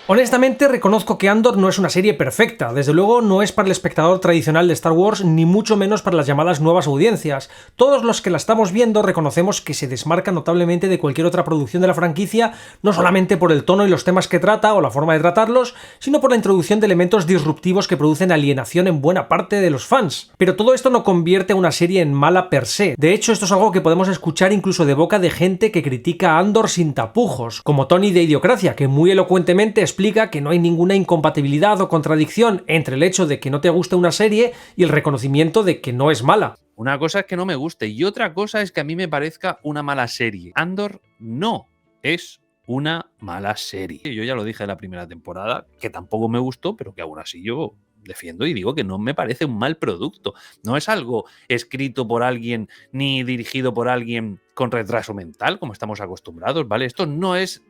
Honestamente reconozco que Andor no es una serie perfecta, desde luego no es para el espectador tradicional de Star Wars ni mucho menos para las llamadas nuevas audiencias. Todos los que la estamos viendo reconocemos que se desmarca notablemente de cualquier otra producción de la franquicia, no solamente por el tono y los temas que trata o la forma de tratarlos, sino por la introducción de elementos disruptivos que producen alienación en buena parte de los fans. Pero todo esto no convierte a una serie en mala per se. De hecho, esto es algo que podemos escuchar incluso de boca de gente que critica a Andor sin tapujos, como Tony de Idiocracia, que muy elocuentemente explica que no hay ninguna incompatibilidad o contradicción entre el hecho de que no te guste una serie y el reconocimiento de que no es mala. Una cosa es que no me guste y otra cosa es que a mí me parezca una mala serie. Andor no es una mala serie. Yo ya lo dije en la primera temporada, que tampoco me gustó, pero que aún así yo defiendo y digo que no me parece un mal producto. No es algo escrito por alguien ni dirigido por alguien con retraso mental, como estamos acostumbrados, ¿vale? Esto no es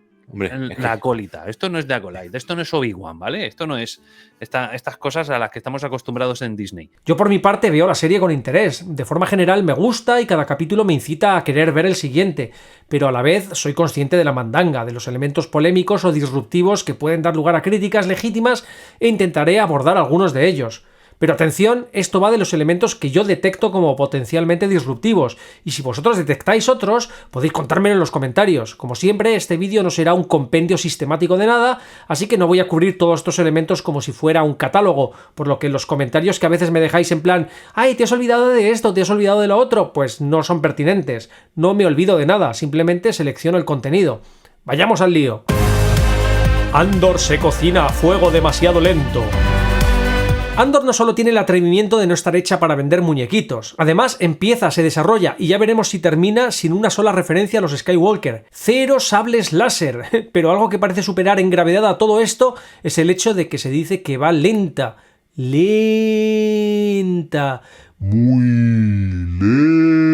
la acólita, esto no es de Acolyte, esto no es Obi-Wan, ¿vale? Esto no es estas cosas a las que estamos acostumbrados en Disney. Yo por mi parte veo la serie con interés, de forma general me gusta y cada capítulo me incita a querer ver el siguiente, pero a la vez soy consciente de la mandanga, de los elementos polémicos o disruptivos que pueden dar lugar a críticas legítimas e intentaré abordar algunos de ellos. Pero atención, esto va de los elementos que yo detecto como potencialmente disruptivos, y si vosotros detectáis otros, podéis contármelo en los comentarios. Como siempre, este vídeo no será un compendio sistemático de nada, así que no voy a cubrir todos estos elementos como si fuera un catálogo, por lo que los comentarios que a veces me dejáis en plan ¡ay, te has olvidado de esto, te has olvidado de lo otro!, pues no son pertinentes. No me olvido de nada, simplemente selecciono el contenido. ¡Vayamos al lío! Andor se cocina a fuego demasiado lento. Andor no solo tiene el atrevimiento de no estar hecha para vender muñequitos, además empieza, se desarrolla y ya veremos si termina sin una sola referencia a los Skywalker. Cero sables láser, pero algo que parece superar en gravedad a todo esto es el hecho de que se dice que va lenta. Lenta. Muy lenta.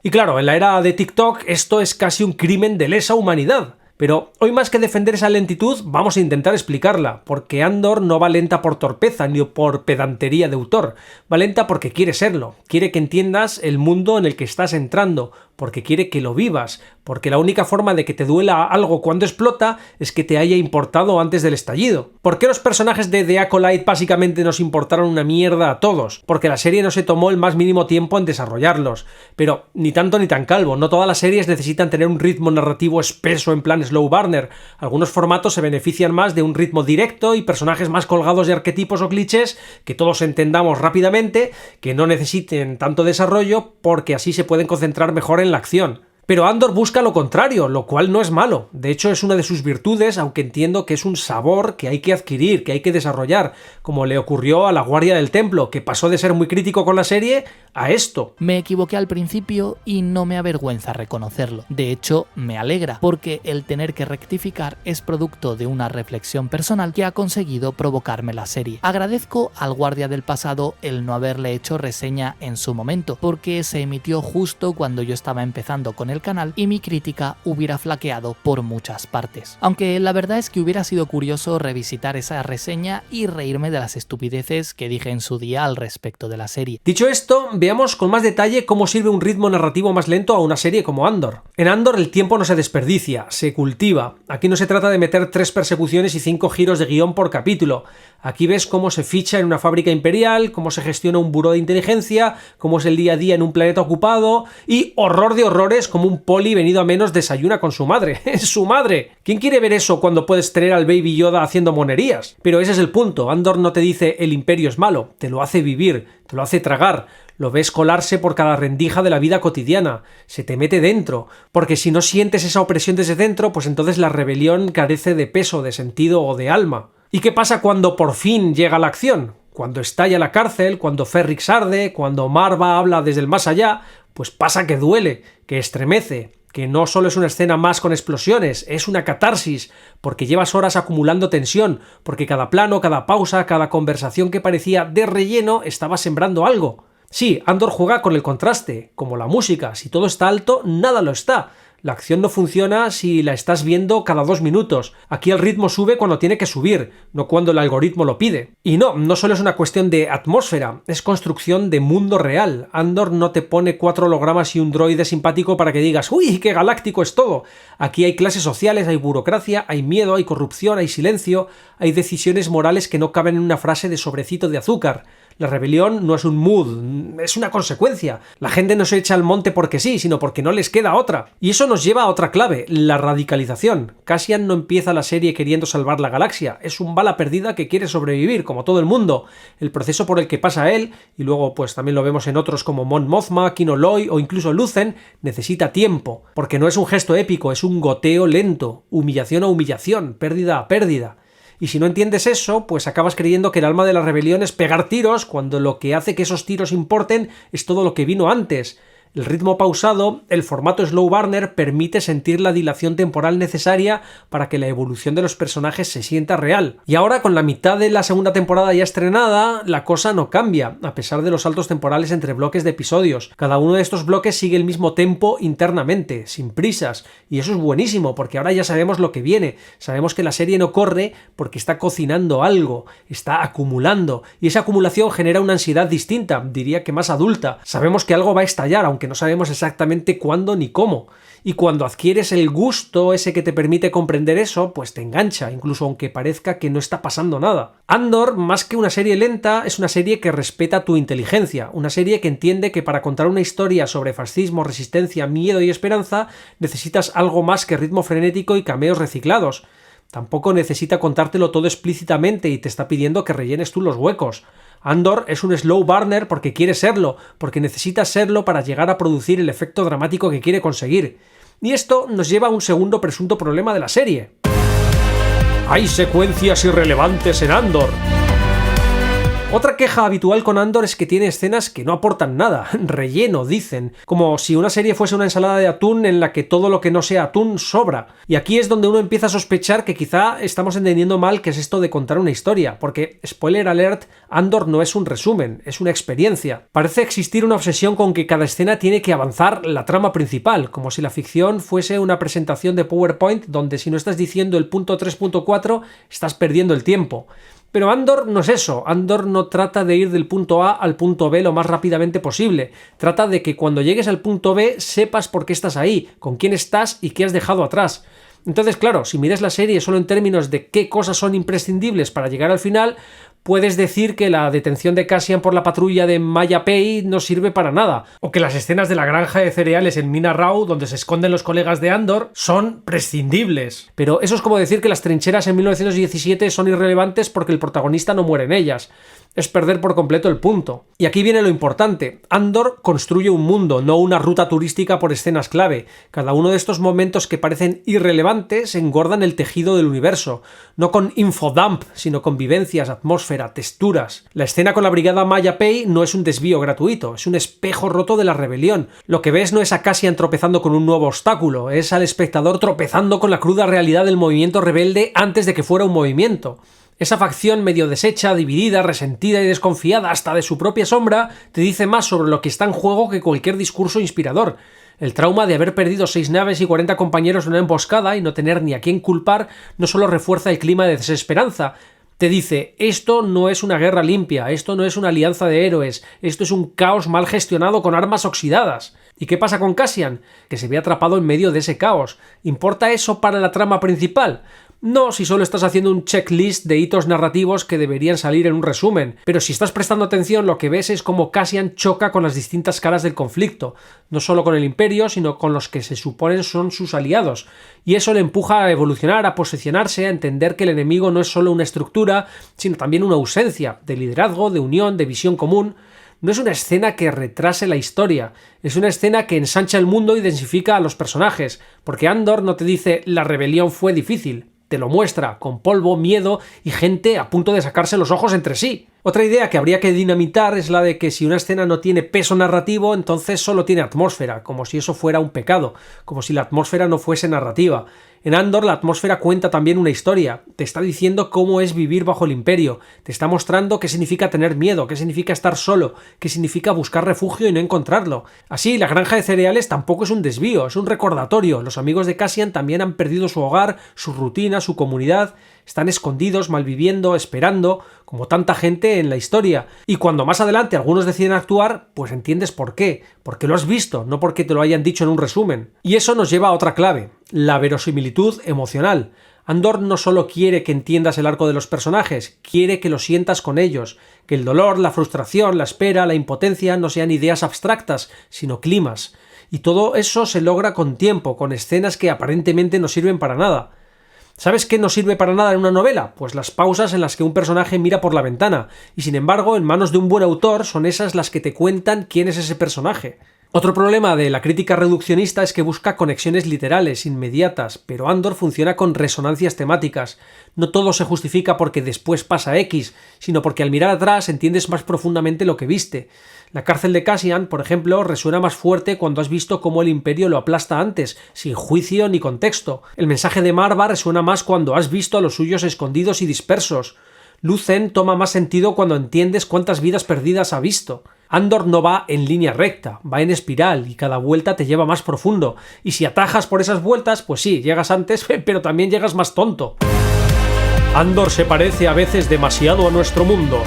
Y claro, en la era de TikTok esto es casi un crimen de lesa humanidad. Pero hoy más que defender esa lentitud, vamos a intentar explicarla, porque Andor no va lenta por torpeza ni por pedantería de autor, va lenta porque quiere serlo, quiere que entiendas el mundo en el que estás entrando, porque quiere que lo vivas, porque la única forma de que te duela algo cuando explota es que te haya importado antes del estallido. ¿Por qué los personajes de The Acolyte básicamente nos importaron una mierda a todos? Porque la serie no se tomó el más mínimo tiempo en desarrollarlos. Pero ni tanto ni tan calvo, no todas las series necesitan tener un ritmo narrativo espeso en plan slow burner. Algunos formatos se benefician más de un ritmo directo y personajes más colgados de arquetipos o clichés que todos entendamos rápidamente, que no necesiten tanto desarrollo porque así se pueden concentrar mejor en la acción. Pero Andor busca lo contrario, lo cual no es malo. De hecho, es una de sus virtudes, aunque entiendo que es un sabor que hay que adquirir, que hay que desarrollar, como le ocurrió a la Guardia del Templo, que pasó de ser muy crítico con la serie a esto. Me equivoqué al principio y no me avergüenza reconocerlo. De hecho, me alegra, porque el tener que rectificar es producto de una reflexión personal que ha conseguido provocarme la serie. Agradezco al Guardia del Pasado el no haberle hecho reseña en su momento, porque se emitió justo cuando yo estaba empezando con el canal y mi crítica hubiera flaqueado por muchas partes. Aunque la verdad es que hubiera sido curioso revisitar esa reseña y reírme de las estupideces que dije en su día al respecto de la serie. Dicho esto, veamos con más detalle cómo sirve un ritmo narrativo más lento a una serie como Andor. En Andor el tiempo no se desperdicia, se cultiva. Aquí no se trata de meter 3 persecuciones y 5 giros de guión por capítulo. Aquí ves cómo se ficha en una fábrica imperial, cómo se gestiona un buró de inteligencia, cómo es el día a día en un planeta ocupado y, horror de horrores, como un poli venido a menos desayuna con su madre. ¡Es su madre! ¿Quién quiere ver eso cuando puedes tener al Baby Yoda haciendo monerías? Pero ese es el punto. Andor no te dice el imperio es malo, te lo hace vivir, te lo hace tragar. Lo ves colarse por cada rendija de la vida cotidiana, se te mete dentro, porque si no sientes esa opresión desde dentro, pues entonces la rebelión carece de peso, de sentido o de alma. ¿Y qué pasa cuando por fin llega la acción? Cuando estalla la cárcel, cuando Ferrix arde, cuando Marva habla desde el más allá, pues pasa que duele, que estremece, que no solo es una escena más con explosiones, es una catarsis, porque llevas horas acumulando tensión, porque cada plano, cada pausa, cada conversación que parecía de relleno estaba sembrando algo. Sí, Andor juega con el contraste, como la música, si todo está alto, nada lo está. La acción no funciona si la estás viendo cada 2 minutos. Aquí el ritmo sube cuando tiene que subir, no cuando el algoritmo lo pide. Y no solo es una cuestión de atmósfera, es construcción de mundo real. Andor no te pone 4 hologramas y un droide simpático para que digas ¡uy, qué galáctico es todo! Aquí hay clases sociales, hay burocracia, hay miedo, hay corrupción, hay silencio, hay decisiones morales que no caben en una frase de sobrecito de azúcar. La rebelión no es un mood, es una consecuencia. La gente no se echa al monte porque sí, sino porque no les queda otra. Y eso nos lleva a otra clave, la radicalización. Cassian no empieza la serie queriendo salvar la galaxia, es un bala perdida que quiere sobrevivir, como todo el mundo. El proceso por el que pasa él, y luego pues también lo vemos en otros como Mon Mothma, Kino Loy o incluso Luthen, necesita tiempo, porque no es un gesto épico, es un goteo lento, humillación a humillación, pérdida a pérdida. Y si no entiendes eso, pues acabas creyendo que el alma de la rebelión es pegar tiros, cuando lo que hace que esos tiros importen es todo lo que vino antes. El ritmo pausado, el formato slow burner, permite sentir la dilación temporal necesaria para que la evolución de los personajes se sienta real. Y ahora, con la mitad de la segunda temporada ya estrenada, la cosa no cambia, a pesar de los saltos temporales entre bloques de episodios. Cada uno de estos bloques sigue el mismo tempo internamente, sin prisas, y eso es buenísimo, porque ahora ya sabemos lo que viene. Sabemos que la serie no corre porque está cocinando algo, está acumulando, y esa acumulación genera una ansiedad distinta, diría que más adulta. Sabemos que algo va a estallar, aunque no sabemos exactamente cuándo ni cómo. Y cuando adquieres el gusto ese que te permite comprender eso, pues te engancha, incluso aunque parezca que no está pasando nada. Andor, más que una serie lenta, es una serie que respeta tu inteligencia, una serie que entiende que para contar una historia sobre fascismo, resistencia, miedo y esperanza, necesitas algo más que ritmo frenético y cameos reciclados. Tampoco necesita contártelo todo explícitamente y te está pidiendo que rellenes tú los huecos. Andor es un slow burner porque quiere serlo, porque necesita serlo para llegar a producir el efecto dramático que quiere conseguir. Y esto nos lleva a un segundo presunto problema de la serie. Hay secuencias irrelevantes en Andor. Otra queja habitual con Andor es que tiene escenas que no aportan nada, relleno, dicen, como si una serie fuese una ensalada de atún en la que todo lo que no sea atún sobra. Y aquí es donde uno empieza a sospechar que quizá estamos entendiendo mal qué es esto de contar una historia, porque, spoiler alert, Andor no es un resumen, es una experiencia. Parece existir una obsesión con que cada escena tiene que avanzar la trama principal, como si la ficción fuese una presentación de PowerPoint donde si no estás diciendo el punto 3.4 estás perdiendo el tiempo. Pero Andor no es eso, Andor no trata de ir del punto A al punto B lo más rápidamente posible, trata de que cuando llegues al punto B sepas por qué estás ahí, con quién estás y qué has dejado atrás. Entonces, claro, si miras la serie solo en términos de qué cosas son imprescindibles para llegar al final, puedes decir que la detención de Cassian por la patrulla de Maya Pei no sirve para nada, o que las escenas de la granja de cereales en Mina Raw, donde se esconden los colegas de Andor, son prescindibles. Pero eso es como decir que las trincheras en 1917 son irrelevantes porque el protagonista no muere en ellas. Es perder por completo el punto. Y aquí viene lo importante. Andor construye un mundo, no una ruta turística por escenas clave. Cada uno de estos momentos que parecen irrelevantes engordan el tejido del universo. No con infodump, sino con vivencias, atmósfera, texturas. La escena con la brigada Maya Pei no es un desvío gratuito, es un espejo roto de la rebelión. Lo que ves no es a Cassian tropezando con un nuevo obstáculo, es al espectador tropezando con la cruda realidad del movimiento rebelde antes de que fuera un movimiento. Esa facción medio deshecha, dividida, resentida y desconfiada hasta de su propia sombra te dice más sobre lo que está en juego que cualquier discurso inspirador. El trauma de haber perdido 6 naves y 40 compañeros en una emboscada y no tener ni a quién culpar no solo refuerza el clima de desesperanza, te dice, esto no es una guerra limpia, esto no es una alianza de héroes, esto es un caos mal gestionado con armas oxidadas. ¿Y qué pasa con Cassian? Que se ve atrapado en medio de ese caos. ¿Importa eso para la trama principal? No, si solo estás haciendo un checklist de hitos narrativos que deberían salir en un resumen, pero si estás prestando atención lo que ves es cómo Cassian choca con las distintas caras del conflicto, no solo con el Imperio, sino con los que se suponen son sus aliados, y eso le empuja a evolucionar, a posicionarse, a entender que el enemigo no es solo una estructura, sino también una ausencia de liderazgo, de unión, de visión común. No es una escena que retrase la historia, es una escena que ensancha el mundo y densifica a los personajes, porque Andor no te dice la rebelión fue difícil, te lo muestra con polvo, miedo y gente a punto de sacarse los ojos entre sí. Otra idea que habría que dinamitar es la de que si una escena no tiene peso narrativo, entonces solo tiene atmósfera, como si eso fuera un pecado, como si la atmósfera no fuese narrativa. En Andor la atmósfera cuenta también una historia, te está diciendo cómo es vivir bajo el Imperio, te está mostrando qué significa tener miedo, qué significa estar solo, qué significa buscar refugio y no encontrarlo. Así, la granja de cereales tampoco es un desvío, es un recordatorio. Los amigos de Cassian también han perdido su hogar, su rutina, su comunidad, están escondidos, malviviendo, esperando, como tanta gente en la historia. Y cuando más adelante algunos deciden actuar, pues entiendes por qué, porque lo has visto, no porque te lo hayan dicho en un resumen. Y eso nos lleva a otra clave, la verosimilitud emocional. Andor no solo quiere que entiendas el arco de los personajes, quiere que lo sientas con ellos, que el dolor, la frustración, la espera, la impotencia no sean ideas abstractas, sino climas. Y todo eso se logra con tiempo, con escenas que aparentemente no sirven para nada. ¿Sabes qué no sirve para nada en una novela? Pues las pausas en las que un personaje mira por la ventana, y sin embargo, en manos de un buen autor son esas las que te cuentan quién es ese personaje. Otro problema de la crítica reduccionista es que busca conexiones literales, inmediatas, pero Andor funciona con resonancias temáticas. No todo se justifica porque después pasa X, sino porque al mirar atrás entiendes más profundamente lo que viste. La cárcel de Cassian, por ejemplo, resuena más fuerte cuando has visto cómo el Imperio lo aplasta antes, sin juicio ni contexto. El mensaje de Marva resuena más cuando has visto a los suyos escondidos y dispersos. Luthen toma más sentido cuando entiendes cuántas vidas perdidas ha visto. Andor no va en línea recta, va en espiral y cada vuelta te lleva más profundo. Y si atajas por esas vueltas, pues sí, llegas antes, pero también llegas más tonto. Andor se parece a veces demasiado a nuestro mundo.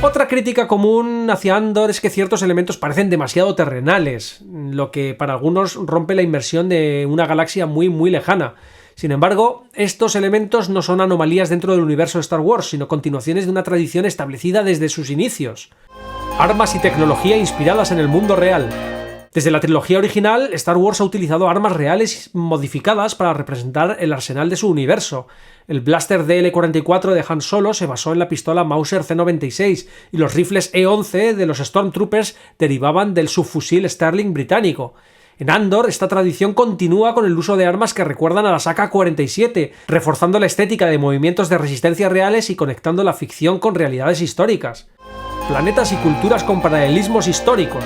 Otra crítica común hacia Andor es que ciertos elementos parecen demasiado terrenales, lo que para algunos rompe la inmersión de una galaxia muy muy lejana. Sin embargo, estos elementos no son anomalías dentro del universo de Star Wars, sino continuaciones de una tradición establecida desde sus inicios. Armas y tecnología inspiradas en el mundo real. Desde la trilogía original, Star Wars ha utilizado armas reales modificadas para representar el arsenal de su universo. El blaster DL-44 de Han Solo se basó en la pistola Mauser C-96 y los rifles E-11 de los Stormtroopers derivaban del subfusil Sterling británico. En Andor, esta tradición continúa con el uso de armas que recuerdan a las AK-47, reforzando la estética de movimientos de resistencia reales y conectando la ficción con realidades históricas. Planetas y culturas con paralelismos históricos.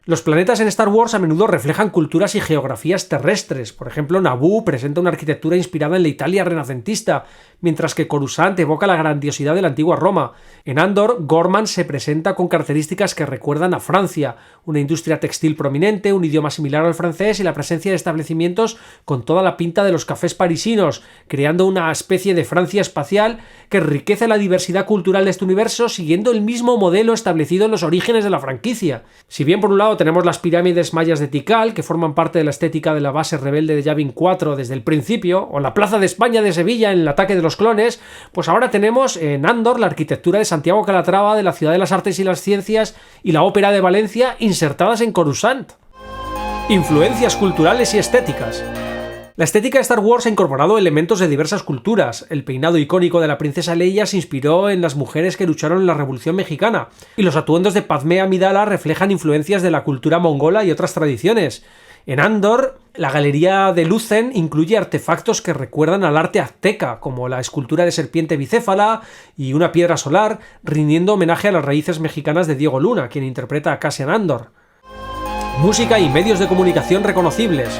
Los planetas en Star Wars a menudo reflejan culturas y geografías terrestres. Por ejemplo, Naboo presenta una arquitectura inspirada en la Italia renacentista, mientras que Coruscant evoca la grandiosidad de la antigua Roma. En Andor, Gorman se presenta con características que recuerdan a Francia, una industria textil prominente, un idioma similar al francés y la presencia de establecimientos con toda la pinta de los cafés parisinos, creando una especie de Francia espacial que enriquece la diversidad cultural de este universo siguiendo el mismo modelo establecido en los orígenes de la franquicia. Si bien por un lado tenemos las pirámides mayas de Tikal, que forman parte de la estética de la base rebelde de Yavin 4 desde el principio, o la Plaza de España de Sevilla en el ataque de los clones, pues ahora tenemos en Andor la arquitectura de Santiago Calatrava, de la Ciudad de las Artes y las Ciencias y la Ópera de Valencia insertadas en Coruscant. Influencias culturales y estéticas. La estética de Star Wars ha incorporado elementos de diversas culturas. El peinado icónico de la princesa Leia se inspiró en las mujeres que lucharon en la Revolución Mexicana, y los atuendos de Padmé Amidala reflejan influencias de la cultura mongola y otras tradiciones. En Andor, la galería de Luthen incluye artefactos que recuerdan al arte azteca, como la escultura de serpiente bicéfala y una piedra solar, rindiendo homenaje a las raíces mexicanas de Diego Luna, quien interpreta a Cassian Andor. Música y medios de comunicación reconocibles.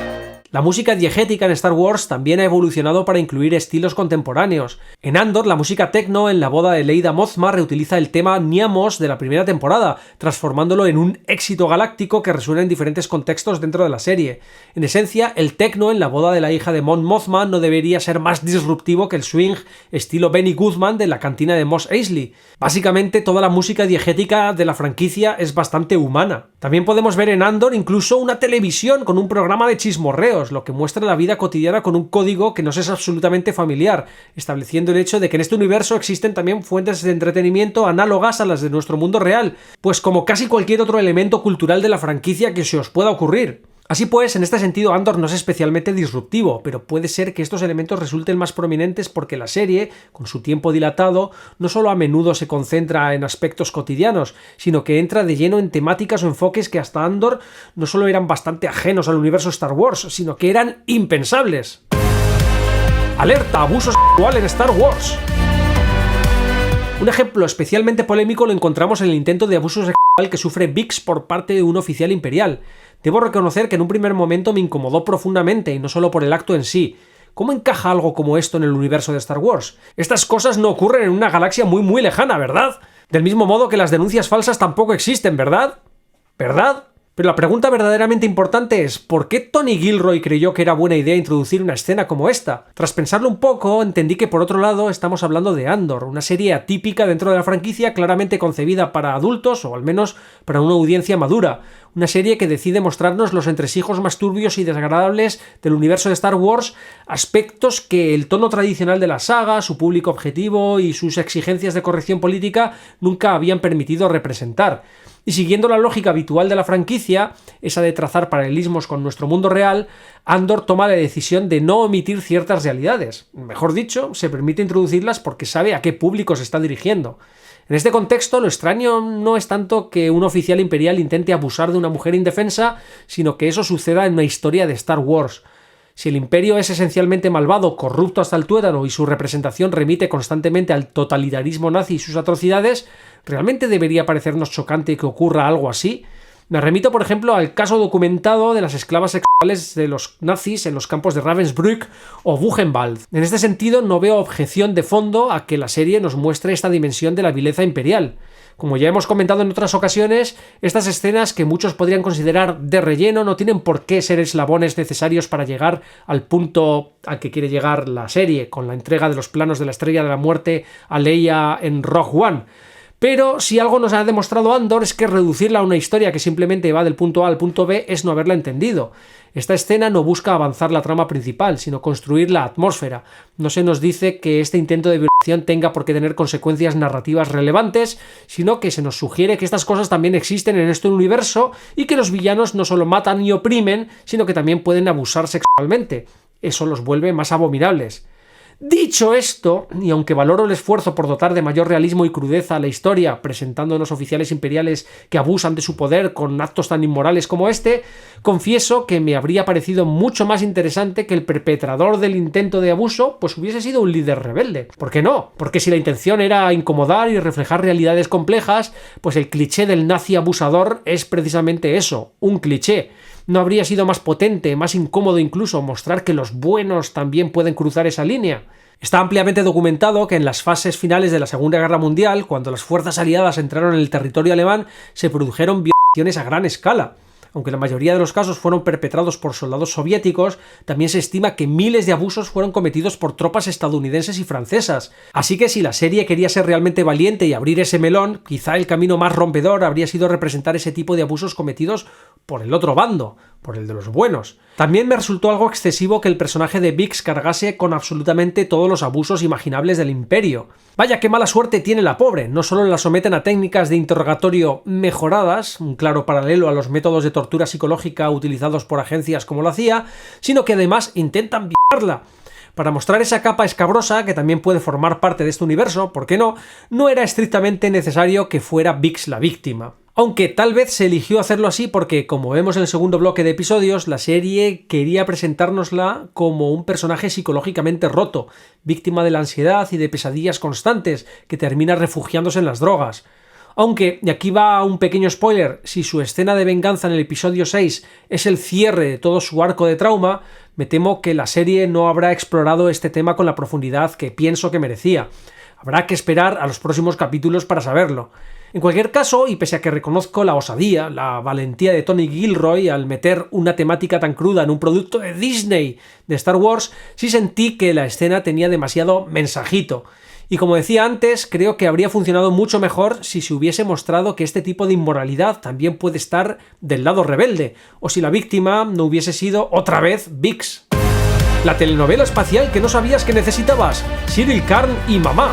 La música diegética en Star Wars también ha evolucionado para incluir estilos contemporáneos. En Andor, la música techno en la boda de Leida Mothma reutiliza el tema Niamos de la primera temporada, transformándolo en un éxito galáctico que resuena en diferentes contextos dentro de la serie. En esencia, el techno en la boda de la hija de Mon Mothma no debería ser más disruptivo que el swing estilo Benny Goodman de la cantina de Mos Eisley. Básicamente, toda la música diegética de la franquicia es bastante humana. También podemos ver en Andor incluso una televisión con un programa de chismorreo, lo que muestra la vida cotidiana con un código que nos es absolutamente familiar, estableciendo el hecho de que en este universo existen también fuentes de entretenimiento análogas a las de nuestro mundo real, pues como casi cualquier otro elemento cultural de la franquicia que se os pueda ocurrir. Así pues, en este sentido Andor no es especialmente disruptivo, pero puede ser que estos elementos resulten más prominentes porque la serie, con su tiempo dilatado, no solo a menudo se concentra en aspectos cotidianos, sino que entra de lleno en temáticas o enfoques que hasta Andor no solo eran bastante ajenos al universo Star Wars, sino que eran impensables. ¡Alerta! ¡Abuso sexual en Star Wars! Un ejemplo especialmente polémico lo encontramos en el intento de abuso sexual que sufre Bix por parte de un oficial imperial. debo reconocer que en un primer momento me incomodó profundamente, y no solo por el acto en sí. ¿Cómo encaja algo como esto en el universo de Star Wars? Estas cosas no ocurren en una galaxia muy lejana, ¿verdad? Del mismo modo que las denuncias falsas tampoco existen, ¿verdad? ¿Verdad? Pero la pregunta verdaderamente importante es, ¿por qué Tony Gilroy creyó que era buena idea introducir una escena como esta? Tras pensarlo un poco, entendí que por otro lado estamos hablando de Andor, una serie atípica dentro de la franquicia, claramente concebida para adultos, o al menos para una audiencia madura. Una serie que decide mostrarnos los entresijos más turbios y desagradables del universo de Star Wars, aspectos que el tono tradicional de la saga, su público objetivo y sus exigencias de corrección política nunca habían permitido representar. Y siguiendo la lógica habitual de la franquicia, esa de trazar paralelismos con nuestro mundo real, Andor toma la decisión de no omitir ciertas realidades. Mejor dicho, se permite introducirlas porque sabe a qué público se está dirigiendo. En este contexto, lo extraño no es tanto que un oficial imperial intente abusar de una mujer indefensa, sino que eso suceda en una historia de Star Wars. Si el imperio es esencialmente malvado, corrupto hasta el tuétano y su representación remite constantemente al totalitarismo nazi y sus atrocidades, ¿realmente debería parecernos chocante que ocurra algo así? Me remito, por ejemplo, al caso documentado de las esclavas sexuales de los nazis en los campos de Ravensbrück o Buchenwald. En este sentido, no veo objeción de fondo a que la serie nos muestre esta dimensión de la vileza imperial. Como ya hemos comentado en otras ocasiones, estas escenas que muchos podrían considerar de relleno no tienen por qué ser eslabones necesarios para llegar al punto al que quiere llegar la serie, con la entrega de los planos de la Estrella de la Muerte a Leia en Rogue One. Pero si algo nos ha demostrado Andor es que reducirla a una historia que simplemente va del punto A al punto B es no haberla entendido. Esta escena no busca avanzar la trama principal, sino construir la atmósfera. No se nos dice que este intento de violación tenga por qué tener consecuencias narrativas relevantes, sino que se nos sugiere que estas cosas también existen en este universo y que los villanos no solo matan y oprimen, sino que también pueden abusar sexualmente. Eso los vuelve más abominables. Dicho esto, y aunque valoro el esfuerzo por dotar de mayor realismo y crudeza a la historia, presentándonos oficiales imperiales que abusan de su poder con actos tan inmorales como este, confieso que me habría parecido mucho más interesante que el perpetrador del intento de abuso pues hubiese sido un líder rebelde. ¿Por qué no? Porque si la intención era incomodar y reflejar realidades complejas, pues el cliché del nazi abusador es precisamente eso, un cliché. ¿No habría sido más potente, más incómodo incluso mostrar que los buenos también pueden cruzar esa línea? Está ampliamente documentado que en las fases finales de la Segunda Guerra Mundial, cuando las fuerzas aliadas entraron en el territorio alemán, se produjeron violaciones a gran escala. Aunque la mayoría de los casos fueron perpetrados por soldados soviéticos, también se estima que miles de abusos fueron cometidos por tropas estadounidenses y francesas. Así que si la serie quería ser realmente valiente y abrir ese melón, quizá el camino más rompedor habría sido representar ese tipo de abusos cometidos por el otro bando, por el de los buenos. También me resultó algo excesivo que el personaje de Bix cargase con absolutamente todos los abusos imaginables del Imperio. Vaya qué mala suerte tiene la pobre, no solo la someten a técnicas de interrogatorio mejoradas, un claro paralelo a los métodos de tortura psicológica utilizados por agencias como la CIA, sino que además intentan violarla. Para mostrar esa capa escabrosa, que también puede formar parte de este universo, ¿por qué no? No era estrictamente necesario que fuera Bix la víctima. Aunque tal vez se eligió hacerlo así porque, como vemos en el segundo bloque de episodios, la serie quería presentárnosla como un personaje psicológicamente roto, víctima de la ansiedad y de pesadillas constantes, que termina refugiándose en las drogas. Aunque, y aquí va un pequeño spoiler, si su escena de venganza en el episodio 6 es el cierre de todo su arco de trauma, me temo que la serie no habrá explorado este tema con la profundidad que pienso que merecía. Habrá que esperar a los próximos capítulos para saberlo. En cualquier caso, y pese a que reconozco la osadía, la valentía de Tony Gilroy al meter una temática tan cruda en un producto de Disney de Star Wars, sí sentí que la escena tenía demasiado mensajito. Y como decía antes, creo que habría funcionado mucho mejor si se hubiese mostrado que este tipo de inmoralidad también puede estar del lado rebelde, o si la víctima no hubiese sido otra vez Bix. La telenovela espacial que no sabías que necesitabas, Cyril Karn y Mamá.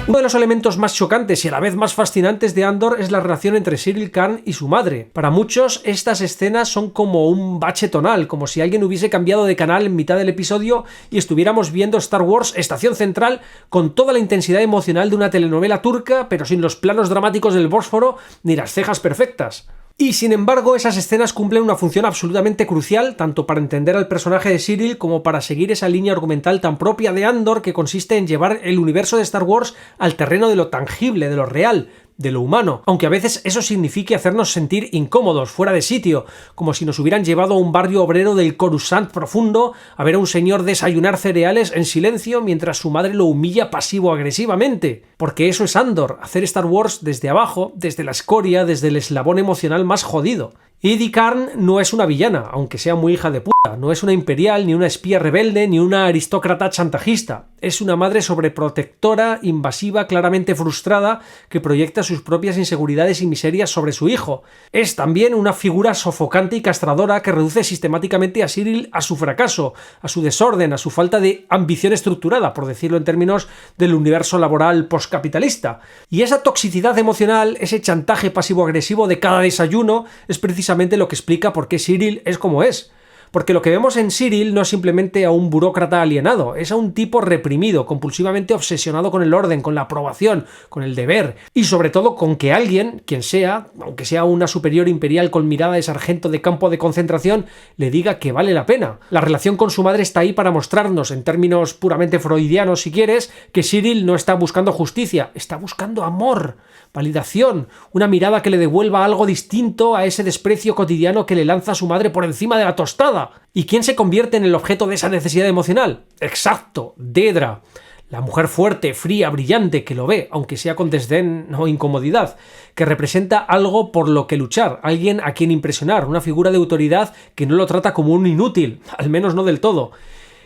Uno de los elementos más chocantes y a la vez más fascinantes de Andor es la relación entre Cyril Karn y su madre. Para muchos, estas escenas son como un bache tonal, como si alguien hubiese cambiado de canal en mitad del episodio y estuviéramos viendo Star Wars Estación Central con toda la intensidad emocional de una telenovela turca, pero sin los planos dramáticos del Bósforo ni las cejas perfectas. Y sin embargo, esas escenas cumplen una función absolutamente crucial, tanto para entender al personaje de Cyril como para seguir esa línea argumental tan propia de Andor que consiste en llevar el universo de Star Wars al terreno de lo tangible, de lo real, de lo humano, aunque a veces eso signifique hacernos sentir incómodos, fuera de sitio, como si nos hubieran llevado a un barrio obrero del Coruscant profundo a ver a un señor desayunar cereales en silencio mientras su madre lo humilla pasivo-agresivamente. Porque eso es Andor, hacer Star Wars desde abajo, desde la escoria, desde el eslabón emocional más jodido. Edie Karn no es una villana, aunque sea muy hija de puta, no es una imperial, ni una espía rebelde, ni una aristócrata chantajista. Es una madre sobreprotectora, invasiva, claramente frustrada, que proyecta sus propias inseguridades y miserias sobre su hijo. Es también una figura sofocante y castradora que reduce sistemáticamente a Cyril a su fracaso, a su desorden, a su falta de ambición estructurada, por decirlo en términos del universo laboral postcapitalista. Y esa toxicidad emocional, ese chantaje pasivo-agresivo de cada desayuno, es precisamente lo que explica por qué Cyril es como es. Porque lo que vemos en Cyril no es simplemente a un burócrata alienado, es a un tipo reprimido, compulsivamente obsesionado con el orden, con la aprobación, con el deber, y sobre todo con que alguien, quien sea, aunque sea una superior imperial con mirada de sargento de campo de concentración, le diga que vale la pena. La relación con su madre está ahí para mostrarnos, en términos puramente freudianos si quieres, que Cyril no está buscando justicia, está buscando amor, validación, una mirada que le devuelva algo distinto a ese desprecio cotidiano que le lanza su madre por encima de la tostada. ¿Y quién se convierte en el objeto de esa necesidad emocional? Exacto, Dedra. La mujer fuerte, fría, brillante, que lo ve, aunque sea con desdén o incomodidad, que representa algo por lo que luchar, alguien a quien impresionar, una figura de autoridad que no lo trata como un inútil, al menos no del todo.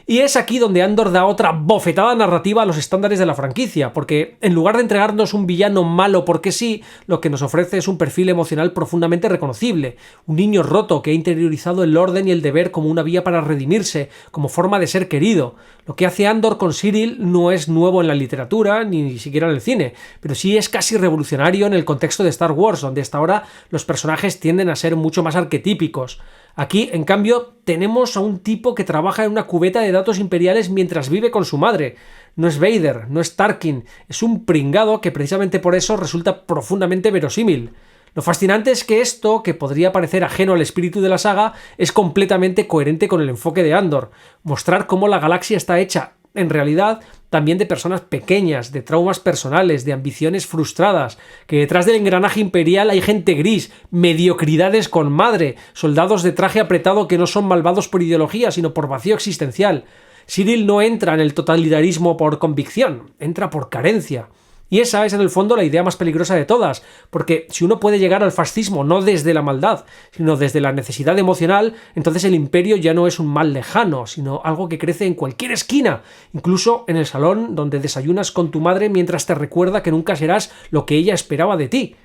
Y es aquí donde Andor da otra bofetada narrativa a los estándares de la franquicia, porque en lugar de entregarnos un villano malo porque sí, lo que nos ofrece es un perfil emocional profundamente reconocible, un niño roto que ha interiorizado el orden y el deber como una vía para redimirse, como forma de ser querido. Lo que hace Andor con Cyril no es nuevo en la literatura, ni siquiera en el cine, pero sí es casi revolucionario en el contexto de Star Wars, donde hasta ahora los personajes tienden a ser mucho más arquetípicos. Aquí, en cambio, tenemos a un tipo que trabaja en una cubeta de datos imperiales mientras vive con su madre. No es Vader, no es Tarkin, es un pringado que precisamente por eso resulta profundamente verosímil. Lo fascinante es que esto, que podría parecer ajeno al espíritu de la saga, es completamente coherente con el enfoque de Andor. Mostrar cómo la galaxia está hecha, en realidad, también de personas pequeñas, de traumas personales, de ambiciones frustradas, que detrás del engranaje imperial hay gente gris, mediocridades con madre, soldados de traje apretado que no son malvados por ideología, sino por vacío existencial. Cyril no entra en el totalitarismo por convicción, entra por carencia. Y esa es en el fondo la idea más peligrosa de todas, porque si uno puede llegar al fascismo no desde la maldad, sino desde la necesidad emocional, entonces el imperio ya no es un mal lejano, sino algo que crece en cualquier esquina, incluso en el salón donde desayunas con tu madre mientras te recuerda que nunca serás lo que ella esperaba de ti.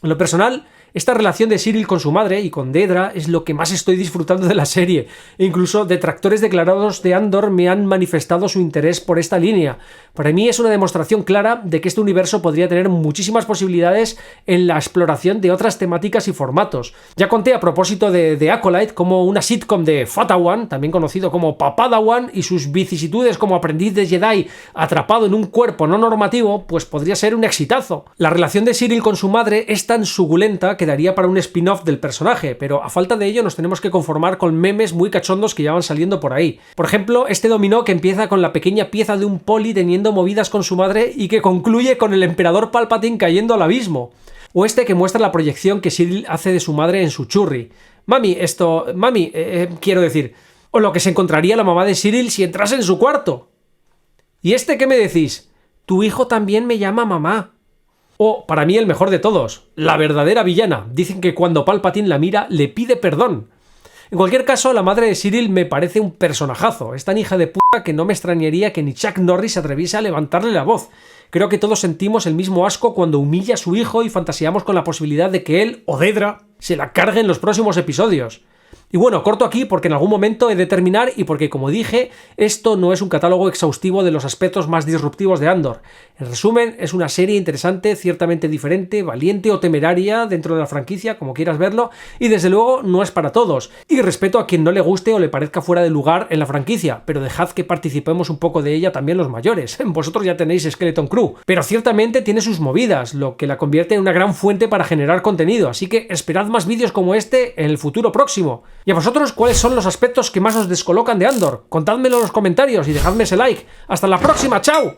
En lo personal, esta relación de Cyril con su madre y con Dedra es lo que más estoy disfrutando de la serie. E incluso detractores declarados de Andor me han manifestado su interés por esta línea. Para mí es una demostración clara de que este universo podría tener muchísimas posibilidades en la exploración de otras temáticas y formatos. Ya conté a propósito de Acolyte como una sitcom de Fatawan, también conocido como Papadawan, y sus vicisitudes como aprendiz de Jedi atrapado en un cuerpo no normativo, pues podría ser un exitazo. La relación de Cyril con su madre es tan suculenta que daría para un spin-off del personaje, pero a falta de ello nos tenemos que conformar con memes muy cachondos que ya van saliendo por ahí. Por ejemplo, este dominó que empieza con la pequeña pieza de un poli teniendo movidas con su madre y que concluye con el emperador Palpatine cayendo al abismo. O este que muestra la proyección que Cyril hace de su madre en su churri. Quiero decir, o lo que se encontraría la mamá de Cyril si entrase en su cuarto. ¿Y este qué me decís? Tu hijo también me llama mamá. O, para mí el mejor de todos, la verdadera villana. Dicen que cuando Palpatine la mira, le pide perdón. En cualquier caso, la madre de Cyril me parece un personajazo. Es tan hija de puta que no me extrañaría que ni Chuck Norris se atreviese a levantarle la voz. Creo que todos sentimos el mismo asco cuando humilla a su hijo y fantaseamos con la posibilidad de que él, o Dedra, se la cargue en los próximos episodios. Y bueno, corto aquí porque en algún momento he de terminar y porque, como dije, esto no es un catálogo exhaustivo de los aspectos más disruptivos de Andor. En resumen, es una serie interesante, ciertamente diferente, valiente o temeraria dentro de la franquicia, como quieras verlo, y desde luego no es para todos. Y respeto a quien no le guste o le parezca fuera de lugar en la franquicia, pero dejad que participemos un poco de ella también los mayores. Vosotros ya tenéis Skeleton Crew, pero ciertamente tiene sus movidas, lo que la convierte en una gran fuente para generar contenido, así que esperad más vídeos como este en el futuro próximo. ¿Y a vosotros cuáles son los aspectos que más os descolocan de Andor? Contádmelo en los comentarios y dejadme ese like. ¡Hasta la próxima! ¡Chao!